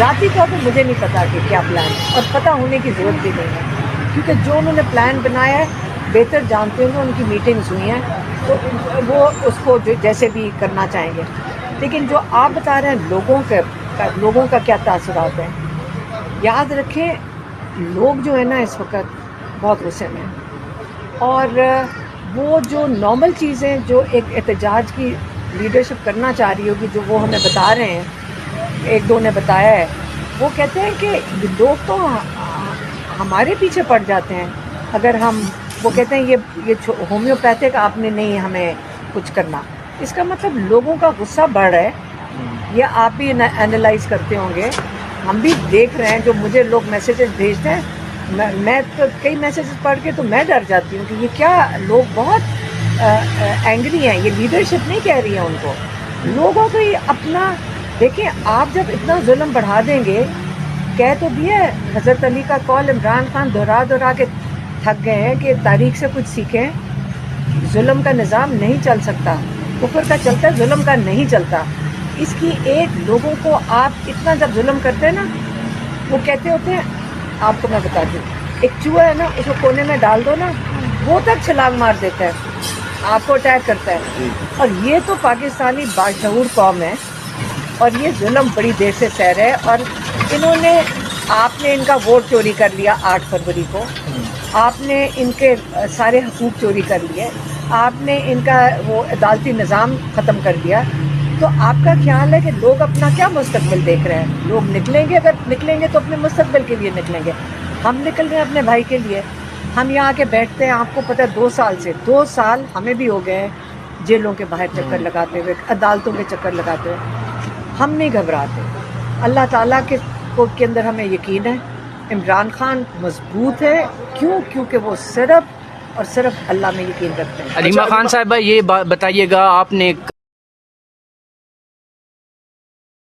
ذاتی طور پہ مجھے نہیں پتا کہ کیا پلان ہے، اور پتہ ہونے کی ضرورت بھی نہیں ہے، کیونکہ جو انہوں نے پلان بنایا ہے بہتر جانتے ہوں گے، ان کی میٹنگز ہوئی ہیں تو وہ اس کو جیسے بھی کرنا چاہیں گے. لیکن جو آپ بتا رہے ہیں لوگوں کا کیا تاثرات ہیں، یاد رکھیں لوگ جو ہے نا اس وقت بہت غصے میں ہیں، اور وہ جو نارمل چیزیں جو ایک احتجاج کی لیڈرشپ کرنا چاہ رہی ہوگی، جو وہ ہمیں بتا رہے ہیں، ایک دو نے بتایا ہے، وہ کہتے ہیں کہ لوگ تو ہمارے پیچھے پڑ جاتے ہیں اگر ہم، وہ کہتے ہیں یہ ہومیوپیتھک آپ نے نہیں ہمیں کچھ کرنا. اس کا مطلب لوگوں کا غصہ بڑھ رہا ہے، یہ آپ بھی اینالائز کرتے ہوں گے، ہم بھی دیکھ رہے ہیں. جو مجھے لوگ میسیجز بھیجتے ہیں، میں تو کئی میسیجز پڑھ کے تو میں ڈر جاتی ہوں کہ یہ کیا، لوگ بہت اینگری ہیں، یہ لیڈرشپ نہیں کہہ رہی ہے ان کو، لوگوں کو یہ اپنا. دیکھیں آپ جب اتنا ظلم بڑھا دیں گے، کہہ تو دیا ہے حضرت علی کا قول، عمران خان دہرا کے تھک گئے ہیں کہ تاریخ سے کچھ سیکھیں. ظلم کا نظام نہیں چل سکتا، کفر کا چلتا ہے، ظلم کا نہیں چلتا. اس کی ایک لوگوں کو آپ اتنا جب ظلم کرتے ہیں نا، وہ کہتے ہوتے ہیں، آپ کو میں بتاتی ہوں، ایک چوہا ہے نا، اس کو کونے میں ڈال دو نا، وہ تک چھلانگ مار دیتا ہے، آپ کو اٹیک کرتا ہے. اور یہ تو پاکستانی باشعور قوم ہے، اور یہ ظلم بڑی دیر سے سہ رہے ہے. اور انہوں نے، آپ نے ان کا ووٹ چوری کر لیا 8 فروری کو، آپ نے ان کے سارے حقوق چوری کر لیے، آپ نے ان کا وہ عدالتی نظام ختم کر دیا. تو آپ کا خیال ہے کہ لوگ اپنا کیا مستقبل دیکھ رہے ہیں؟ لوگ نکلیں گے، اگر نکلیں گے تو اپنے مستقبل کے لیے نکلیں گے. ہم نکل رہے ہیں اپنے بھائی کے لیے. ہم یہاں آ کے بیٹھتے ہیں، آپ کو پتہ ہے 2 سال ہمیں بھی ہو گئے ہیں جیلوں کے باہر چکر لگاتے ہوئے، عدالتوں کے چکر لگاتے ہوئے. ہم نہیں گھبراتے. اللہ تعالیٰ کے اندر ہمیں یقین ہے. عمران خان مضبوط ہے، کیونکہ وہ صرف اور صرف اللہ میں یقین رکھتے ہیں. علیمہ خان صاحبہ، یہ بتائیے گا، آپ نے